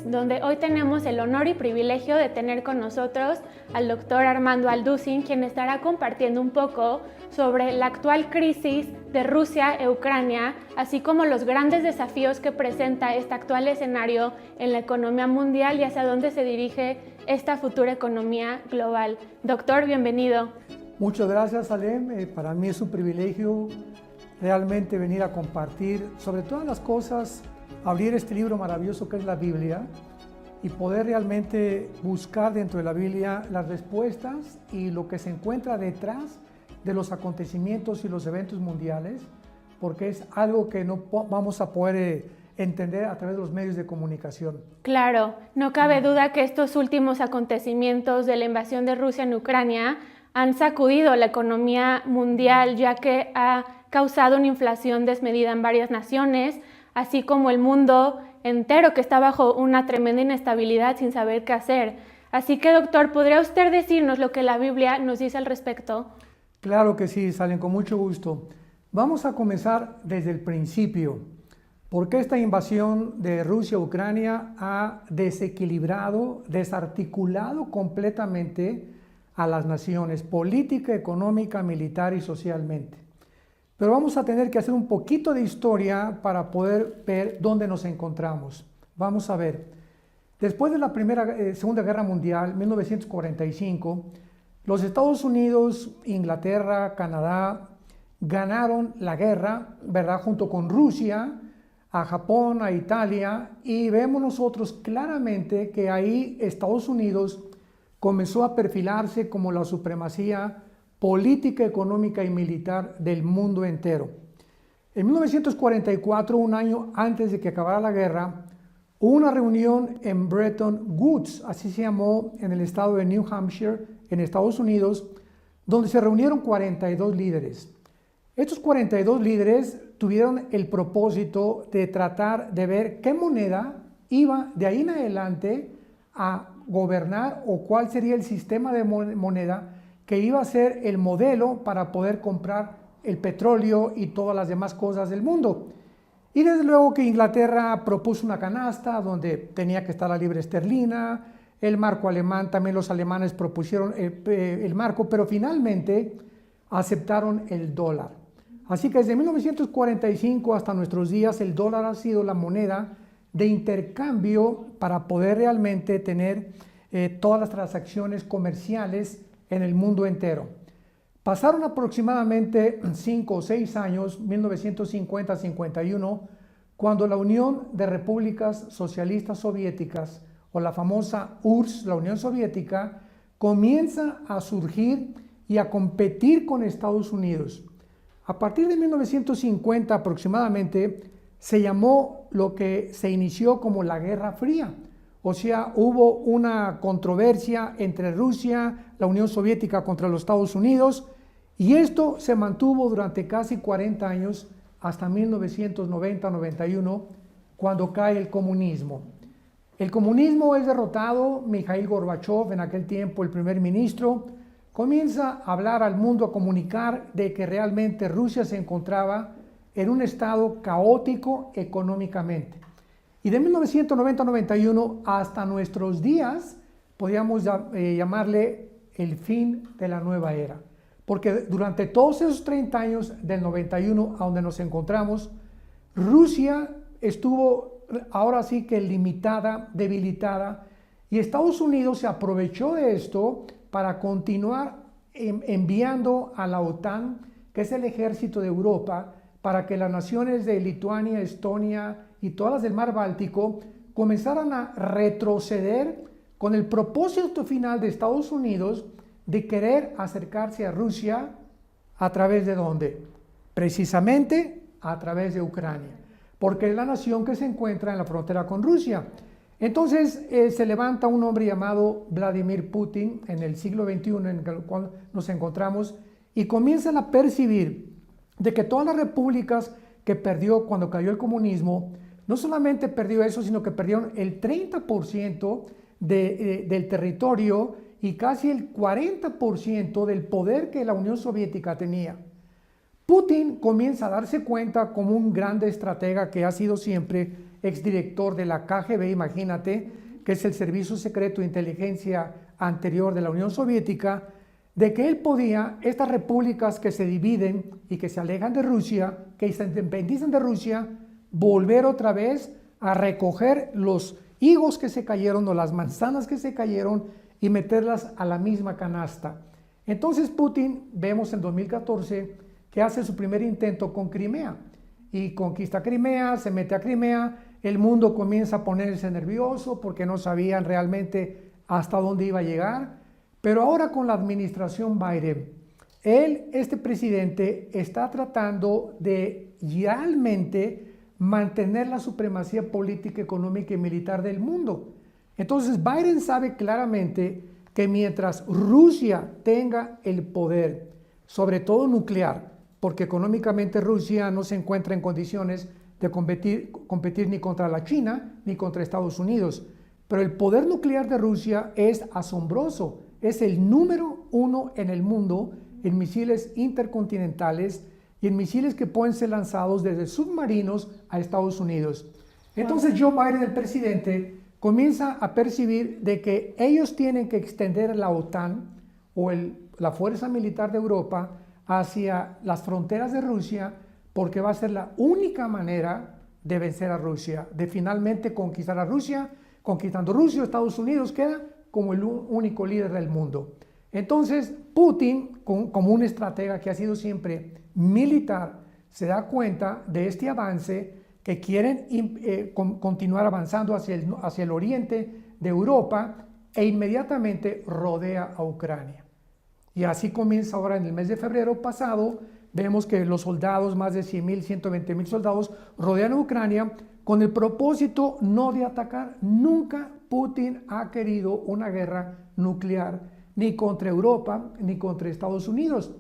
donde hoy tenemos el honor y privilegio de tener con nosotros al doctor Armando Alducin, quien estará compartiendo un poco sobre la actual crisis de Rusia e Ucrania, así como los grandes desafíos que presenta este actual escenario en la economía mundial y hacia dónde se dirige esta futura economía global. Doctor, bienvenido. Muchas gracias, Salem. Para mí es un privilegio realmente venir a compartir, sobre todas las cosas, abrir este libro maravilloso que es la Biblia y poder realmente buscar dentro de la Biblia las respuestas y lo que se encuentra detrás de los acontecimientos y los eventos mundiales, porque es algo que no vamos a poder entender a través de los medios de comunicación. Claro, no cabe duda que estos últimos acontecimientos de la invasión de Rusia en Ucrania han sacudido la economía mundial, ya que ha causado una inflación desmedida en varias naciones, así como el mundo entero que está bajo una tremenda inestabilidad sin saber qué hacer. Así que, doctor, ¿podría usted decirnos lo que la Biblia nos dice al respecto? Claro que sí, Salen, con mucho gusto. Vamos a comenzar desde el principio, porque esta invasión de Rusia a Ucrania ha desequilibrado, desarticulado completamente a las naciones, política, económica, militar y socialmente. Pero vamos a tener que hacer un poquito de historia para poder ver dónde nos encontramos. Vamos a ver. Después de la Segunda Guerra Mundial, 1945, los Estados Unidos, Inglaterra, Canadá ganaron la guerra, ¿verdad? Junto con Rusia, a Japón, a Italia, y vemos nosotros claramente que ahí Estados Unidos comenzó a perfilarse como la supremacía política, económica y militar del mundo entero. En 1944, un año antes de que acabara la guerra, hubo una reunión en Bretton Woods, así se llamó, en el estado de New Hampshire, en Estados Unidos, donde se reunieron 42 líderes. Estos 42 líderes tuvieron el propósito de tratar de ver qué moneda iba de ahí en adelante a gobernar o cuál sería el sistema de moneda que iba a ser el modelo para poder comprar el petróleo y todas las demás cosas del mundo. Y desde luego que Inglaterra propuso una canasta donde tenía que estar la libra esterlina, el marco alemán, también los alemanes propusieron el marco, pero finalmente aceptaron el dólar. Así que desde 1945 hasta nuestros días el dólar ha sido la moneda de intercambio para poder realmente tener todas las transacciones comerciales en el mundo entero. Pasaron aproximadamente 5 o 6 años, 1950-51, cuando la Unión de Repúblicas Socialistas Soviéticas, o la famosa URSS, la Unión Soviética, comienza a surgir y a competir con Estados Unidos. A partir de 1950 aproximadamente, se llamó lo que se inició como la Guerra Fría. O sea, hubo una controversia entre Rusia, la Unión Soviética contra los Estados Unidos, y esto se mantuvo durante casi 40 años, hasta 1990-91, cuando cae el comunismo. El comunismo es derrotado, Mikhail Gorbachev, en aquel tiempo el primer ministro, comienza a hablar al mundo, a comunicar de que realmente Rusia se encontraba en un estado caótico económicamente. Y de 1990-91 hasta nuestros días, podríamos llamarle el fin de la nueva era. Porque durante todos esos 30 años, del 91 a donde nos encontramos, Rusia estuvo ahora sí que limitada, debilitada, y Estados Unidos se aprovechó de esto para continuar enviando a la OTAN, que es el ejército de Europa, para que las naciones de Lituania, Estonia y todas las del mar Báltico comenzaran a retroceder con el propósito final de Estados Unidos de querer acercarse a Rusia a través de ¿dónde? Precisamente a través de Ucrania, porque es la nación que se encuentra en la frontera con Rusia. Entonces se levanta un hombre llamado Vladimir Putin en el siglo XXI en el cual nos encontramos y comienzan a percibir de que todas las repúblicas que perdió cuando cayó el comunismo, no solamente perdió eso, sino que perdieron el 30% del territorio y casi el 40% del poder que la Unión Soviética tenía. Putin comienza a darse cuenta como un gran estratega que ha sido siempre exdirector de la KGB, imagínate, que es el Servicio Secreto de Inteligencia anterior de la Unión Soviética, de que él podía, estas repúblicas que se dividen y que se alejan de Rusia, que se independizan de Rusia, volver otra vez a recoger los higos que se cayeron o las manzanas que se cayeron y meterlas a la misma canasta. Entonces Putin, vemos en 2014, que hace su primer intento con Crimea y conquista Crimea, se mete a Crimea, el mundo comienza a ponerse nervioso porque no sabían realmente hasta dónde iba a llegar. Pero ahora con la administración Biden, este presidente está tratando de realmente mantener la supremacía política, económica y militar del mundo. Entonces Biden sabe claramente que mientras Rusia tenga el poder, sobre todo nuclear, porque económicamente Rusia no se encuentra en condiciones de competir ni contra la China ni contra Estados Unidos, pero el poder nuclear de Rusia es asombroso. Es el número 1 en el mundo en misiles intercontinentales y en misiles que pueden ser lanzados desde submarinos a Estados Unidos. Entonces Joe Biden, el presidente, comienza a percibir de que ellos tienen que extender la OTAN o la Fuerza Militar de Europa hacia las fronteras de Rusia, porque va a ser la única manera de vencer a Rusia, de finalmente conquistar a Rusia. Conquistando Rusia, Estados Unidos queda como el único líder del mundo. Entonces, Putin, como un estratega que ha sido siempre militar, se da cuenta de este avance, que quieren continuar avanzando hacia el oriente de Europa, e inmediatamente rodea a Ucrania. Y así comienza ahora en el mes de febrero pasado. Vemos que los soldados, más de 100,000, 120,000 soldados, rodean a Ucrania con el propósito no de atacar. Nunca Putin ha querido una guerra nuclear, ni contra Europa, ni contra Estados Unidos.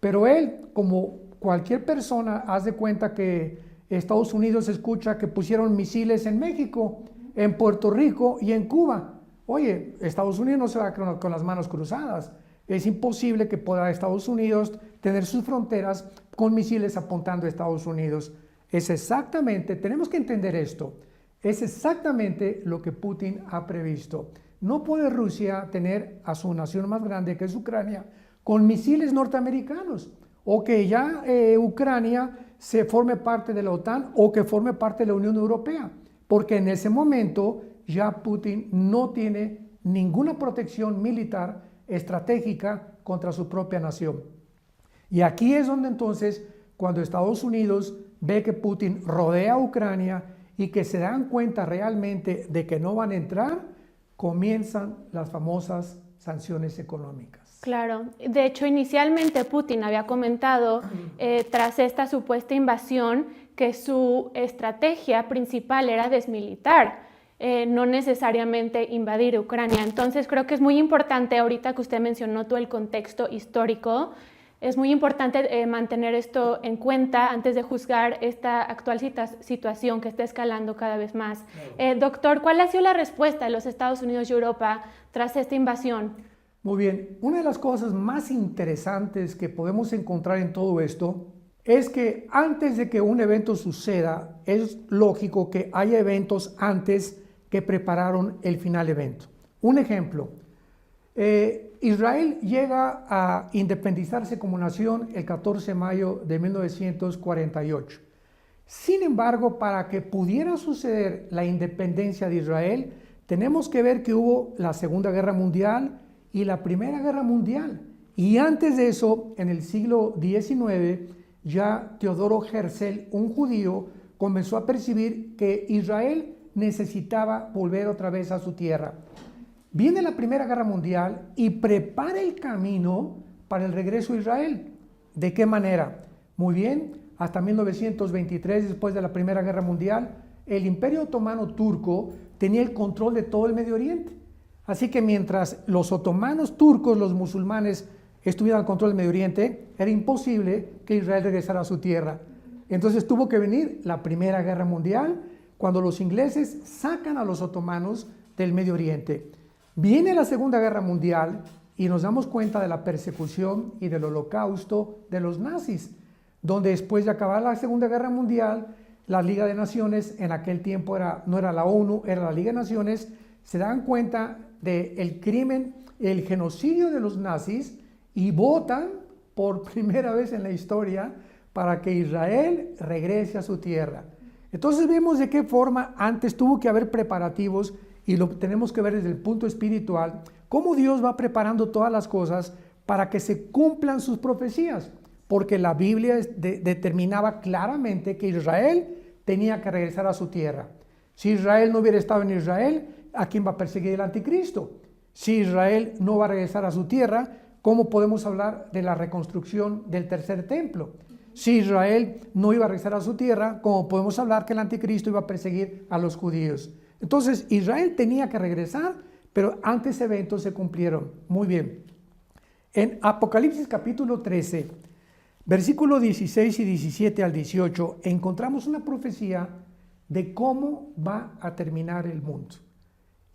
Pero él, como cualquier persona, hace cuenta que Estados Unidos escucha que pusieron misiles en México, en Puerto Rico y en Cuba. Oye, Estados Unidos no se va con las manos cruzadas. Es imposible que pueda Estados Unidos tener sus fronteras con misiles apuntando a Estados Unidos. Es exactamente, tenemos que entender esto, es exactamente lo que Putin ha previsto. No puede Rusia tener a su nación más grande, que es Ucrania, con misiles norteamericanos, o que ya Ucrania se forme parte de la OTAN o que forme parte de la Unión Europea, porque en ese momento ya Putin no tiene ninguna protección militar estratégica contra su propia nación. Y aquí es donde entonces, cuando Estados Unidos ve que Putin rodea a Ucrania y que se dan cuenta realmente de que no van a entrar, comienzan las famosas sanciones económicas. Claro, de hecho inicialmente Putin había comentado tras esta supuesta invasión que su estrategia principal era desmilitar, no necesariamente invadir Ucrania. Entonces creo que es muy importante, ahorita que usted mencionó todo el contexto histórico, es muy importante mantener esto en cuenta antes de juzgar esta actual situación que está escalando cada vez más. Claro. Doctor, ¿cuál ha sido la respuesta de los Estados Unidos y Europa tras esta invasión? Muy bien, una de las cosas más interesantes que podemos encontrar en todo esto es que antes de que un evento suceda, es lógico que haya eventos antes que prepararon el final evento. Un ejemplo, Israel llega a independizarse como nación el 14 de mayo de 1948. Sin embargo, para que pudiera suceder la independencia de Israel, tenemos que ver que hubo la Segunda Guerra Mundial y la Primera Guerra Mundial. Y antes de eso, en el siglo XIX, ya Teodoro Herzl, un judío, comenzó a percibir que Israel necesitaba volver otra vez a su tierra. Viene la Primera Guerra Mundial y prepara el camino para el regreso a Israel. ¿De qué manera? Muy bien, hasta 1923, después de la Primera Guerra Mundial, el Imperio Otomano Turco tenía el control de todo el Medio Oriente. Así que mientras los otomanos turcos, los musulmanes, estuvieran al control del Medio Oriente, era imposible que Israel regresara a su tierra. Entonces tuvo que venir la Primera Guerra Mundial, cuando los ingleses sacan a los otomanos del Medio Oriente. Viene la Segunda Guerra Mundial y nos damos cuenta de la persecución y del holocausto de los nazis, donde después de acabar la Segunda Guerra Mundial, la Liga de Naciones, en aquel tiempo no era la ONU, era la Liga de Naciones, se dan cuenta del crimen, el genocidio de los nazis y votan por primera vez en la historia para que Israel regrese a su tierra. Entonces vemos de qué forma antes tuvo que haber preparativos y lo tenemos que ver desde el punto espiritual, cómo Dios va preparando todas las cosas para que se cumplan sus profecías, porque la Biblia determinaba claramente que Israel tenía que regresar a su tierra. Si Israel no hubiera estado en Israel, ¿a quién va a perseguir el anticristo? Si Israel no va a regresar a su tierra, ¿cómo podemos hablar de la reconstrucción del tercer templo? Si Israel no iba a regresar a su tierra, ¿cómo podemos hablar que el anticristo iba a perseguir a los judíos? Entonces Israel tenía que regresar, pero antes eventos se cumplieron. Muy bien. En Apocalipsis capítulo 13, versículos 16 y 17 al 18, encontramos una profecía de cómo va a terminar el mundo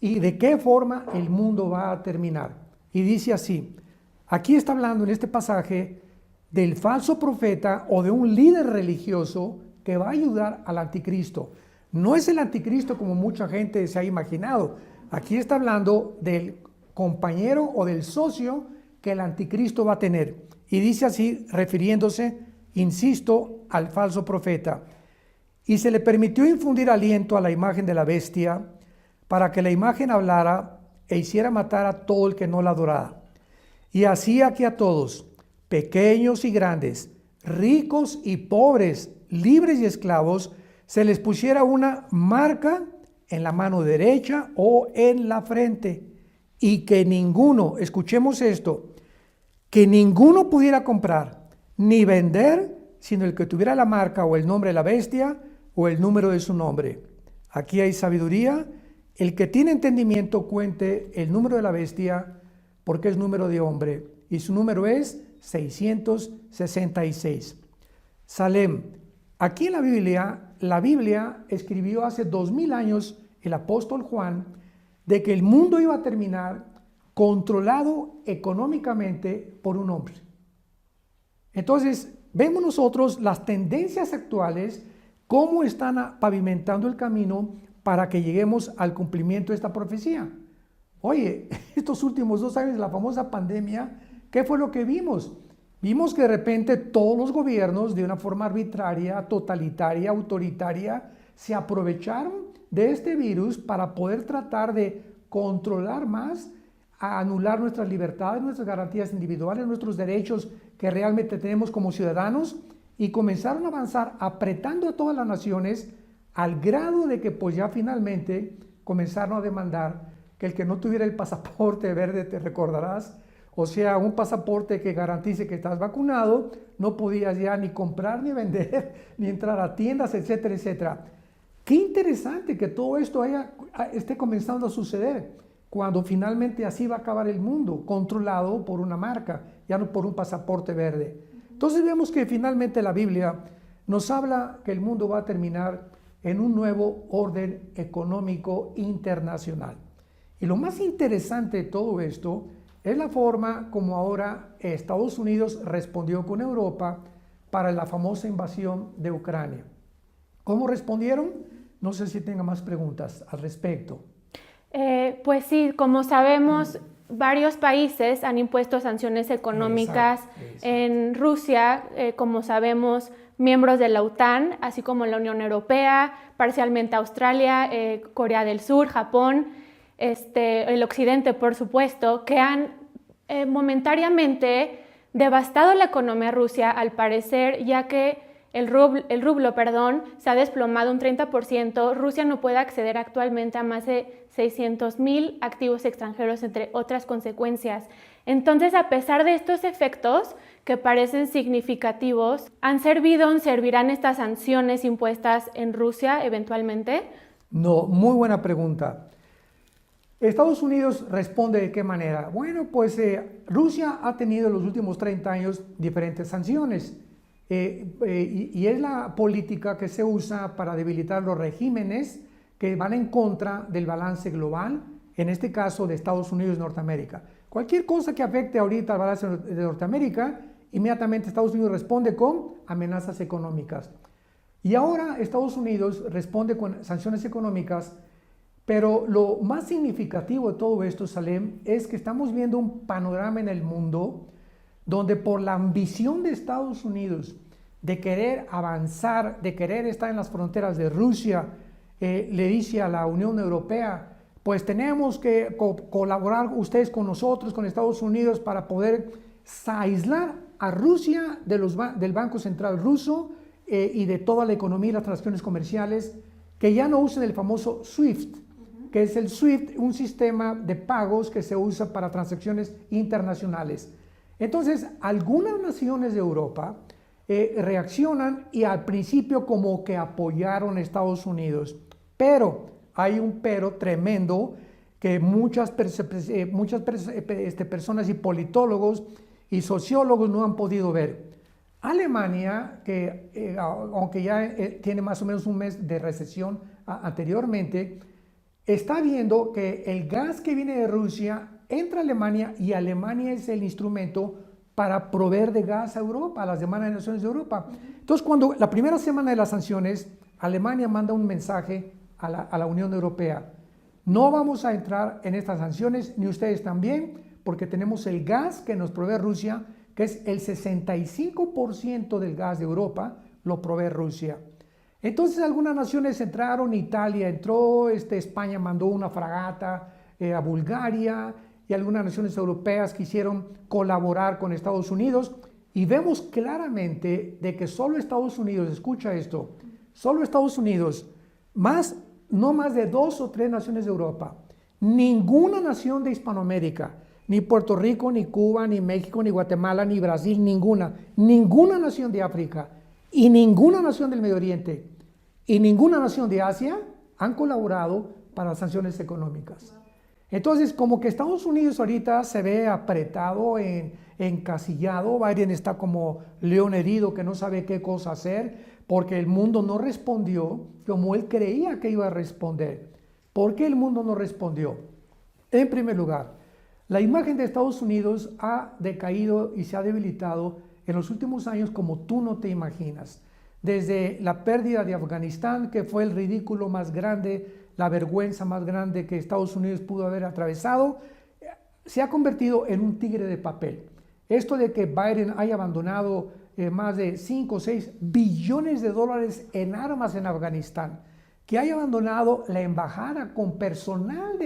y de qué forma el mundo va a terminar. Y dice así, aquí está hablando en este pasaje del falso profeta o de un líder religioso que va a ayudar al anticristo. No es el anticristo como mucha gente se ha imaginado. Aquí está hablando del compañero o del socio que el anticristo va a tener. Y dice así, refiriéndose, insisto, al falso profeta. Y se le permitió infundir aliento a la imagen de la bestia para que la imagen hablara e hiciera matar a todo el que no la adorara. Y hacía que a todos, pequeños y grandes, ricos y pobres, libres y esclavos, se les pusiera una marca en la mano derecha o en la frente, y que ninguno, escuchemos esto, que ninguno pudiera comprar ni vender, sino el que tuviera la marca o el nombre de la bestia o el número de su nombre. Aquí hay sabiduría. El que tiene entendimiento cuente el número de la bestia, porque es número de hombre, y su número es 666. Salem. Aquí en la Biblia escribió hace 2000 años el apóstol Juan de que el mundo iba a terminar controlado económicamente por un hombre. Entonces, vemos nosotros las tendencias actuales, cómo están pavimentando el camino para que lleguemos al cumplimiento de esta profecía. Oye, estos últimos 2 años de la famosa pandemia, ¿qué fue lo que vimos? Vimos que de repente todos los gobiernos, de una forma arbitraria, totalitaria, autoritaria, se aprovecharon de este virus para poder tratar de controlar más, a anular nuestras libertades, nuestras garantías individuales, nuestros derechos que realmente tenemos como ciudadanos, y comenzaron a avanzar apretando a todas las naciones al grado de que pues ya finalmente comenzaron a demandar que el que no tuviera el pasaporte verde, te recordarás, o sea, un pasaporte que garantice que estás vacunado, no podías ya ni comprar, ni vender, ni entrar a tiendas, etcétera, etcétera. Qué interesante que todo esto esté comenzando a suceder, cuando finalmente así va a acabar el mundo, controlado por una marca, ya no por un pasaporte verde. Entonces vemos que finalmente la Biblia nos habla que el mundo va a terminar en un nuevo orden económico internacional. Y lo más interesante de todo esto es la forma como ahora Estados Unidos respondió con Europa para la famosa invasión de Ucrania. ¿Cómo respondieron? No sé si tenga más preguntas al respecto. Pues sí, como sabemos, varios países han impuesto sanciones económicas. Exacto. En Rusia, como sabemos, miembros de la OTAN, así como la Unión Europea, parcialmente Australia, Corea del Sur, Japón, el Occidente, por supuesto, que han momentáneamente devastado la economía rusa, al parecer, ya que el rublo, se ha desplomado un 30%. Rusia no puede acceder actualmente a más de 600,000 activos extranjeros, entre otras consecuencias. Entonces, a pesar de estos efectos que parecen significativos, ¿servirán estas sanciones impuestas en Rusia eventualmente? No, muy buena pregunta. Estados Unidos responde ¿de qué manera? Bueno, pues Rusia ha tenido en los últimos 30 años diferentes sanciones. Y es la política que se usa para debilitar los regímenes que van en contra del balance global, en este caso de Estados Unidos y Norteamérica. Cualquier cosa que afecte ahorita al balance de Norteamérica, inmediatamente Estados Unidos responde con amenazas económicas. Y ahora Estados Unidos responde con sanciones económicas, pero lo más significativo de todo esto, Salem, es que estamos viendo un panorama en el mundo donde por la ambición de Estados Unidos de querer avanzar, de querer estar en las fronteras de Rusia, le dice a la Unión Europea, pues tenemos que colaborar ustedes con nosotros, con Estados Unidos, para poder aislar a Rusia del Banco Central ruso y de toda la economía y las transacciones comerciales, que ya no usen el famoso SWIFT, que es el SWIFT, un sistema de pagos que se usa para transacciones internacionales. Entonces, algunas naciones de Europa reaccionan y al principio como que apoyaron a Estados Unidos, pero hay un pero tremendo que muchas personas y politólogos y sociólogos no han podido ver. Alemania, que aunque ya tiene más o menos un mes de recesión anteriormente, está viendo que el gas que viene de Rusia entra a Alemania y Alemania es el instrumento para proveer de gas a Europa, a las demás naciones de Europa. Entonces, cuando la primera semana de las sanciones, Alemania manda un mensaje a la Unión Europea. No vamos a entrar en estas sanciones, ni ustedes también, porque tenemos el gas que nos provee Rusia, que es el 65% del gas de Europa, lo provee Rusia. Entonces algunas naciones entraron, Italia entró, España mandó una fragata a Bulgaria, y algunas naciones europeas quisieron colaborar con Estados Unidos, y vemos claramente de que solo Estados Unidos, escucha esto, solo Estados Unidos, no más de 2 o 3 naciones de Europa, ninguna nación de Hispanoamérica, ni Puerto Rico, ni Cuba, ni México, ni Guatemala, ni Brasil, ninguna nación de África, y ninguna nación del Medio Oriente, y ninguna nación de Asia han colaborado para las sanciones económicas. Entonces, como que Estados Unidos ahorita se ve apretado, encasillado. Biden está como león herido que no sabe qué cosa hacer porque el mundo no respondió como él creía que iba a responder. ¿Por qué el mundo no respondió? En primer lugar, la imagen de Estados Unidos ha decaído y se ha debilitado en los últimos años como tú no te imaginas. Desde la pérdida de Afganistán, que fue el ridículo más grande, la vergüenza más grande que Estados Unidos pudo haber atravesado, se ha convertido en un tigre de papel. Esto de que Biden haya abandonado más de 5 o 6 billones de dólares en armas en Afganistán, que haya abandonado la embajada con personal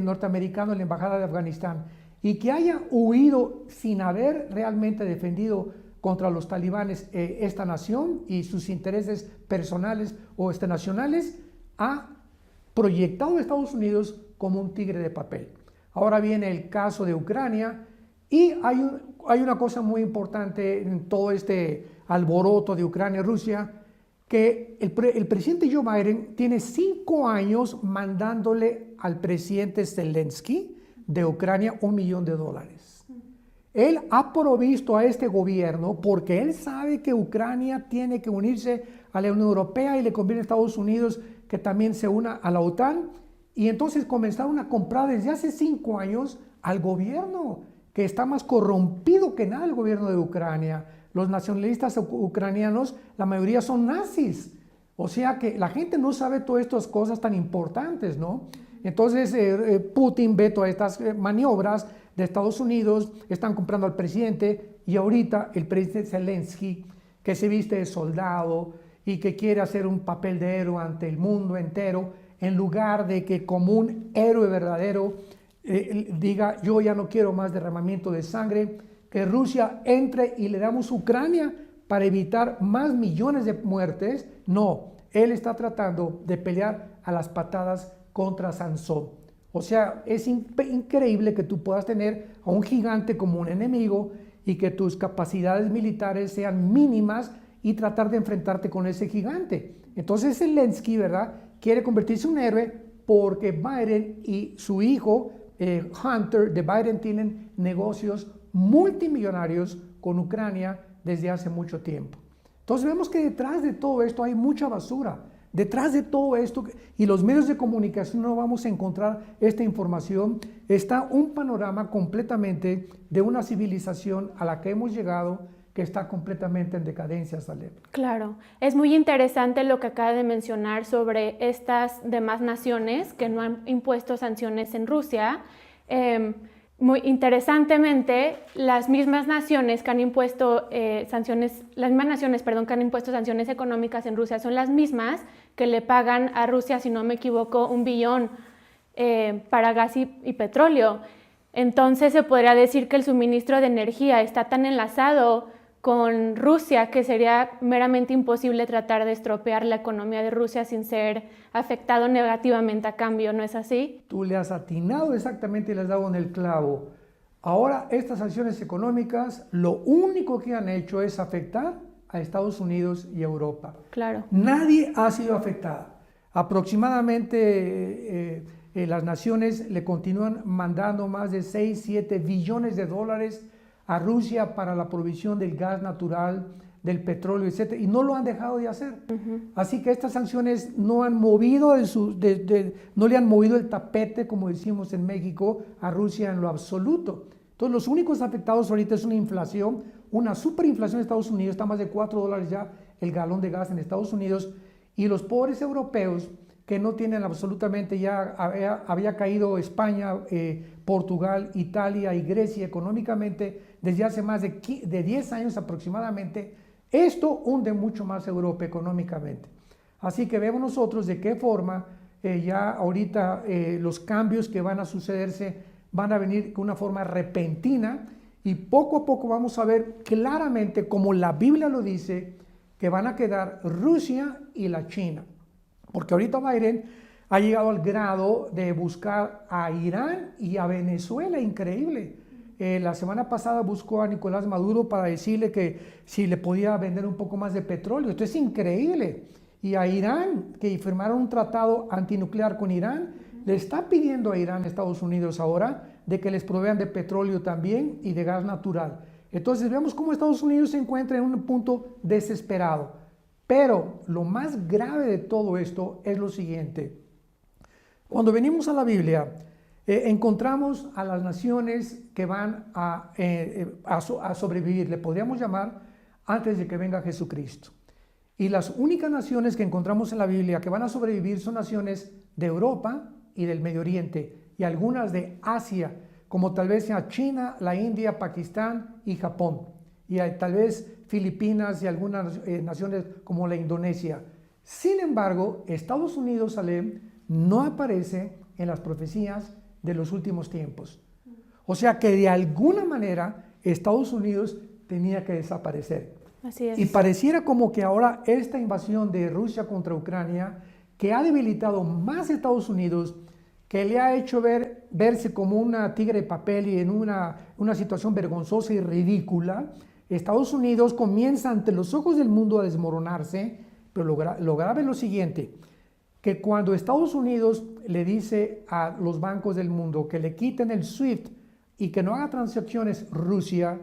norteamericano en la embajada de Afganistán y que haya huido sin haber realmente defendido contra los talibanes esta nación y sus intereses personales o nacionales, ha proyectado a Estados Unidos como un tigre de papel. Ahora viene el caso de Ucrania y hay una cosa muy importante en todo este alboroto de Ucrania y Rusia, que el presidente Joe Biden tiene 5 años mandándole al presidente Zelensky de Ucrania $1 millón. Él ha provisto a este gobierno porque él sabe que Ucrania tiene que unirse a la Unión Europea y le conviene a Estados Unidos que también se una a la OTAN. Y entonces comenzaron a comprar desde hace 5 años al gobierno, que está más corrompido que nada el gobierno de Ucrania. Los nacionalistas ucranianos, la mayoría son nazis. O sea que la gente no sabe todas estas cosas tan importantes, ¿no? Entonces Putin ve todas estas maniobras de Estados Unidos, están comprando al presidente y ahorita el presidente Zelensky, que se viste de soldado y que quiere hacer un papel de héroe ante el mundo entero, en lugar de que como un héroe verdadero diga yo ya no quiero más derramamiento de sangre, que Rusia entre y le damos Ucrania para evitar más millones de muertes. No, él está tratando de pelear a las patadas contra Sansón. O sea, es increíble que tú puedas tener a un gigante como un enemigo y que tus capacidades militares sean mínimas y tratar de enfrentarte con ese gigante. Entonces Zelensky, ¿verdad?, quiere convertirse en un héroe porque Biden y su hijo Hunter de Biden tienen negocios multimillonarios con Ucrania desde hace mucho tiempo. Entonces vemos que detrás de todo esto hay mucha basura. Detrás de todo esto, y los medios de comunicación no vamos a encontrar esta información, está un panorama completamente de una civilización a la que hemos llegado que está completamente en decadencia, Salem. Claro, es muy interesante lo que acaba de mencionar sobre estas demás naciones que no han impuesto sanciones en Rusia. Muy interesantemente, las mismas naciones que han impuesto que han impuesto sanciones económicas en Rusia son las mismas que le pagan a Rusia, si no me equivoco, 1 billón para gas y petróleo. Entonces se podría decir que el suministro de energía está tan enlazado con Rusia que sería meramente imposible tratar de estropear la economía de Rusia sin ser afectado negativamente a cambio, ¿no es así? Tú le has atinado exactamente y le has dado en el clavo. Ahora estas sanciones económicas lo único que han hecho es afectar a Estados Unidos y Europa. Claro. Nadie ha sido afectada. Aproximadamente las naciones le continúan mandando más de 6-7 billones de dólares a Rusia para la provisión del gas natural, del petróleo, etc. Y no lo han dejado de hacer. Así que estas sanciones no han movido no le han movido el tapete, como decimos en México, a Rusia en lo absoluto. Entonces los únicos afectados ahorita es una inflación, una superinflación en Estados Unidos, está más de $4 ya el galón de gas en Estados Unidos, y los pobres europeos que no tienen absolutamente, ya había caído España, Portugal, Italia y Grecia económicamente desde hace más de 10 años aproximadamente. Esto hunde mucho más a Europa económicamente. Así que vemos nosotros de qué forma ya ahorita los cambios que van a sucederse van a venir con una forma repentina, y poco a poco vamos a ver claramente, como la Biblia lo dice, que van a quedar Rusia y la China. Porque ahorita Biden ha llegado al grado de buscar a Irán y a Venezuela, increíble. La semana pasada buscó a Nicolás Maduro para decirle que si le podía vender un poco más de petróleo. Esto es increíble. Y a Irán, que firmaron un tratado antinuclear con Irán, le está pidiendo a Irán, Estados Unidos ahora, de que les provean de petróleo también y de gas natural. Entonces vemos cómo Estados Unidos se encuentra en un punto desesperado. Pero lo más grave de todo esto es lo siguiente. Cuando venimos a la Biblia, encontramos a las naciones que van a sobrevivir, le podríamos llamar, antes de que venga Jesucristo. Y las únicas naciones que encontramos en la Biblia que van a sobrevivir son naciones de Europa y del Medio Oriente, y algunas de Asia, como tal vez sea China, la India, Pakistán y Japón. Y tal vez Filipinas y algunas naciones como la Indonesia. Sin embargo, Estados Unidos, Salem, no aparece en las profecías de los últimos tiempos. O sea que de alguna manera Estados Unidos tenía que desaparecer. Así es. Y pareciera como que ahora esta invasión de Rusia contra Ucrania, que ha debilitado más a Estados Unidos, que le ha hecho verse como una tigre de papel y en una situación vergonzosa y ridícula, Estados Unidos comienza ante los ojos del mundo a desmoronarse, pero lo grave es lo siguiente, que cuando Estados Unidos le dice a los bancos del mundo que le quiten el SWIFT y que no haga transacciones Rusia,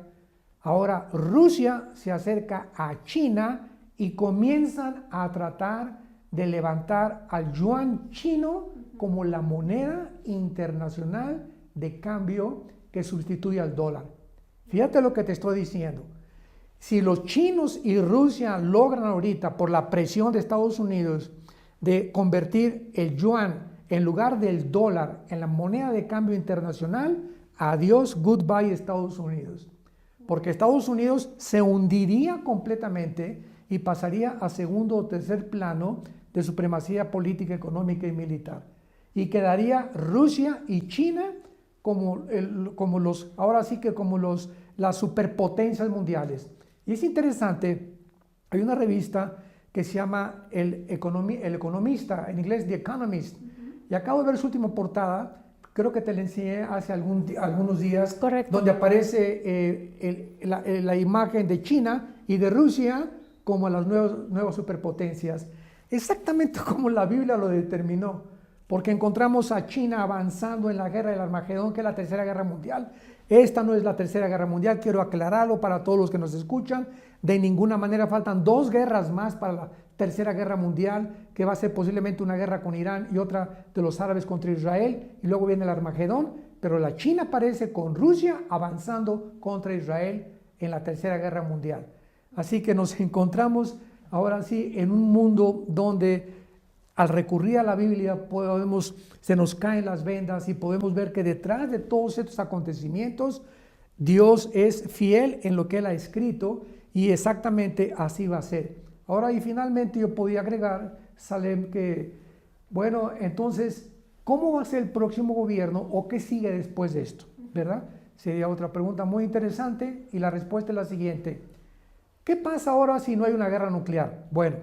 ahora Rusia se acerca a China y comienzan a tratar de levantar al yuan chino como la moneda internacional de cambio que sustituye al dólar. Fíjate lo que te estoy diciendo. Si los chinos y Rusia logran ahorita, por la presión de Estados Unidos, de convertir el yuan en lugar del dólar en la moneda de cambio internacional, adiós, goodbye Estados Unidos. Porque Estados Unidos se hundiría completamente y pasaría a segundo o tercer plano de supremacía política, económica y militar. Y quedaría Rusia y China las superpotencias mundiales. Y es interesante, hay una revista que se llama El Economista, en inglés The Economist, y acabo de ver su última portada, creo que te la enseñé hace algunos días. Correcto. Donde aparece la imagen de China y de Rusia como las nuevas superpotencias, exactamente como la Biblia lo determinó, porque encontramos a China avanzando en la guerra del Armagedón, que es la Tercera Guerra Mundial. Esta no es la Tercera Guerra Mundial, quiero aclararlo para todos los que nos escuchan. De ninguna manera, faltan 2 guerras más para la Tercera Guerra Mundial, que va a ser posiblemente una guerra con Irán y otra de los árabes contra Israel, y luego viene el Armagedón, pero la China aparece con Rusia avanzando contra Israel en la Tercera Guerra Mundial. Así que nos encontramos ahora sí en un mundo donde al recurrir a la Biblia se nos caen las vendas y podemos ver que detrás de todos estos acontecimientos Dios es fiel en lo que Él ha escrito y exactamente así va a ser. Ahora y finalmente yo podía agregar, Salem, que bueno, entonces, ¿cómo va a ser el próximo gobierno o qué sigue después de esto? ¿Verdad? Sería otra pregunta muy interesante y la respuesta es la siguiente. ¿Qué pasa ahora si no hay una guerra nuclear? Bueno,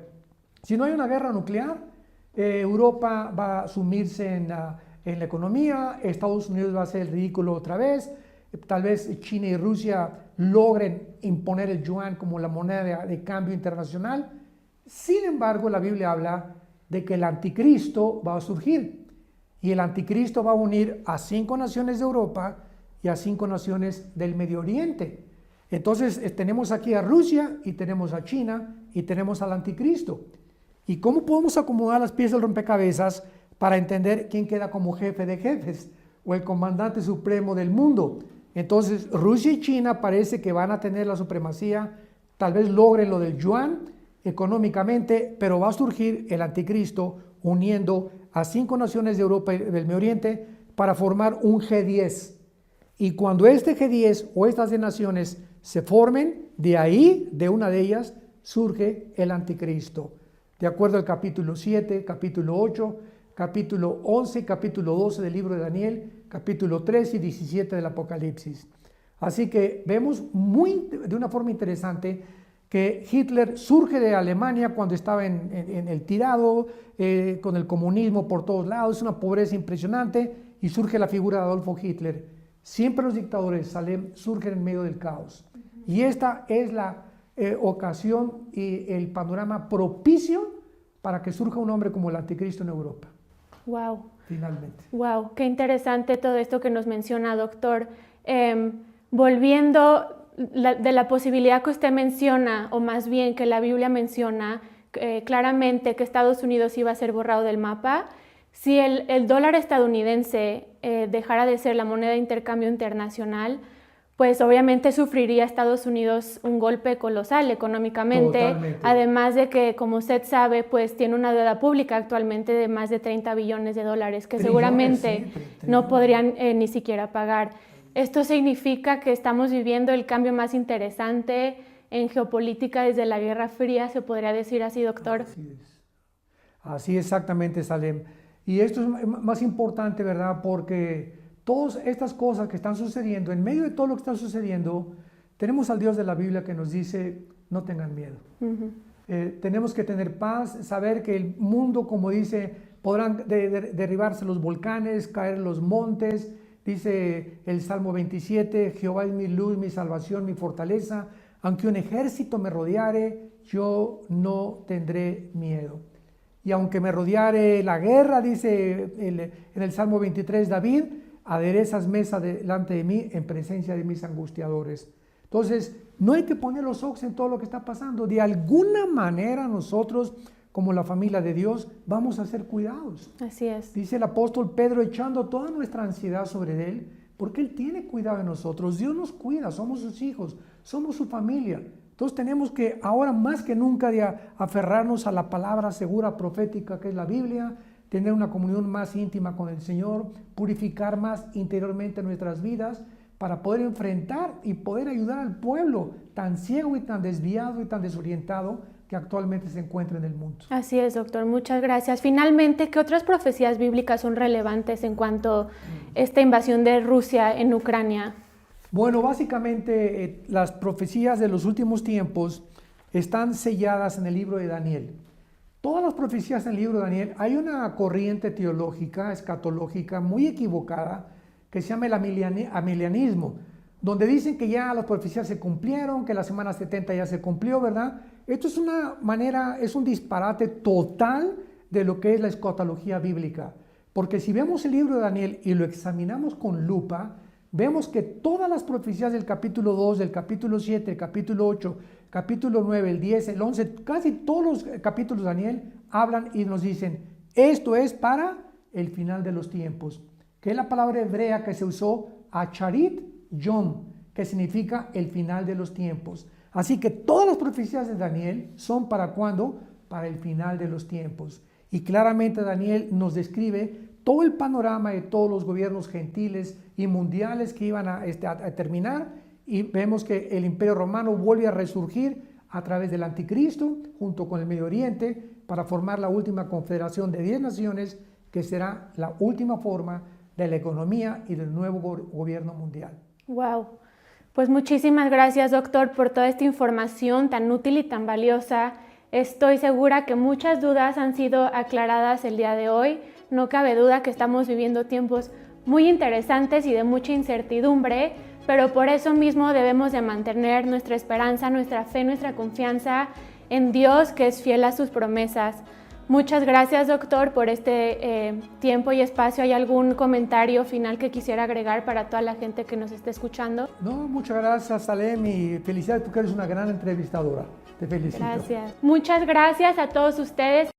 si no hay una guerra nuclear, Europa va a sumirse en la economía, Estados Unidos va a hacer el ridículo otra vez, tal vez China y Rusia logren imponer el yuan como la moneda de cambio internacional. Sin embargo, la Biblia habla de que el anticristo va a surgir y el anticristo va a unir a 5 naciones de Europa y a 5 naciones del Medio Oriente. Entonces tenemos aquí a Rusia y tenemos a China y tenemos al anticristo. ¿Y cómo podemos acomodar las piezas del rompecabezas para entender quién queda como jefe de jefes o el comandante supremo del mundo? Entonces Rusia y China parece que van a tener la supremacía, tal vez logren lo del yuan económicamente, pero va a surgir el anticristo uniendo a 5 naciones de Europa y del Medio Oriente para formar un G10. Y cuando este G10 o estas 10 naciones se formen, de ahí, de una de ellas, surge el anticristo. De acuerdo al capítulo 7, capítulo 8, capítulo 11, capítulo 12 del libro de Daniel, capítulo 3 y 17 del Apocalipsis. Así que vemos de una forma interesante que Hitler surge de Alemania cuando estaba en el tirado, con el comunismo por todos lados, una pobreza impresionante, y surge la figura de Adolfo Hitler. Siempre los dictadores, Salem, surgen en medio del caos. Y esta es la ocasión y el panorama propicio para que surja un hombre como el anticristo en Europa. Wow. Finalmente. Wow, qué interesante todo esto que nos menciona, doctor. Volviendo de la posibilidad que usted menciona, o más bien que la Biblia menciona claramente que Estados Unidos iba a ser borrado del mapa, si el dólar estadounidense dejara de ser la moneda de intercambio internacional, pues obviamente sufriría Estados Unidos un golpe colosal económicamente. Totalmente. Además de que, como usted sabe, pues tiene una deuda pública actualmente de más de 30 billones de dólares que seguramente no podrían ni siquiera pagar. Esto significa que estamos viviendo el cambio más interesante en geopolítica desde la Guerra Fría, ¿se podría decir así, doctor? Así exactamente, Salem. Y esto es más importante, ¿verdad? Porque todas estas cosas que están sucediendo, en medio de todo lo que está sucediendo, tenemos al Dios de la Biblia que nos dice, no tengan miedo. Tenemos que tener paz, saber que el mundo, como dice, podrán derribarse los volcanes, caer los montes. Dice el Salmo 27, Jehová es mi luz, mi salvación, mi fortaleza. Aunque un ejército me rodeare, yo no tendré miedo. Y aunque me rodeare la guerra, dice en el Salmo 23 David, aderezas mesa delante de mí en presencia de mis angustiadores. Entonces, no hay que poner los ojos en todo lo que está pasando. De alguna manera nosotros, como la familia de Dios, vamos a ser cuidados. Así es. Dice el apóstol Pedro, echando toda nuestra ansiedad sobre Él, porque Él tiene cuidado de nosotros. Dios nos cuida, somos sus hijos, somos su familia. Entonces tenemos que ahora más que nunca de aferrarnos a la palabra segura profética que es la Biblia, tener una comunión más íntima con el Señor, purificar más interiormente nuestras vidas para poder enfrentar y poder ayudar al pueblo tan ciego y tan desviado y tan desorientado que actualmente se encuentra en el mundo. Así es, doctor. Muchas gracias. Finalmente, ¿qué otras profecías bíblicas son relevantes en cuanto a esta invasión de Rusia en Ucrania? Bueno, básicamente las profecías de los últimos tiempos están selladas en el libro de Daniel. Todas las profecías en el libro de Daniel, hay una corriente teológica, escatológica, muy equivocada, que se llama el amilianismo, donde dicen que ya las profecías se cumplieron, que la semana 70 ya se cumplió, ¿verdad? Esto es una manera, es un disparate total de lo que es la escatología bíblica. Porque si vemos el libro de Daniel y lo examinamos con lupa, vemos que todas las profecías del capítulo 2, del capítulo 7, el capítulo 8, capítulo 9, el 10, el 11, casi todos los capítulos de Daniel hablan y nos dicen, esto es para el final de los tiempos, que es la palabra hebrea que se usó, acharit yom, que significa el final de los tiempos. Así que todas las profecías de Daniel son ¿para cuándo? Para el final de los tiempos. Y claramente Daniel nos describe todo el panorama de todos los gobiernos gentiles y mundiales que iban a terminar, y vemos que el Imperio Romano vuelve a resurgir a través del Anticristo junto con el Medio Oriente para formar la última confederación de 10 naciones que será la última forma de la economía y del nuevo gobierno mundial. Wow. Pues muchísimas gracias, doctor, por toda esta información tan útil y tan valiosa. Estoy segura que muchas dudas han sido aclaradas el día de hoy. No cabe duda que estamos viviendo tiempos muy interesantes y de mucha incertidumbre, pero por eso mismo debemos de mantener nuestra esperanza, nuestra fe, nuestra confianza en Dios, que es fiel a sus promesas. Muchas gracias, doctor, por este tiempo y espacio. ¿Hay algún comentario final que quisiera agregar para toda la gente que nos esté escuchando? No, muchas gracias, Salem, y felicidades porque eres una gran entrevistadora. Te felicito. Gracias. Muchas gracias a todos ustedes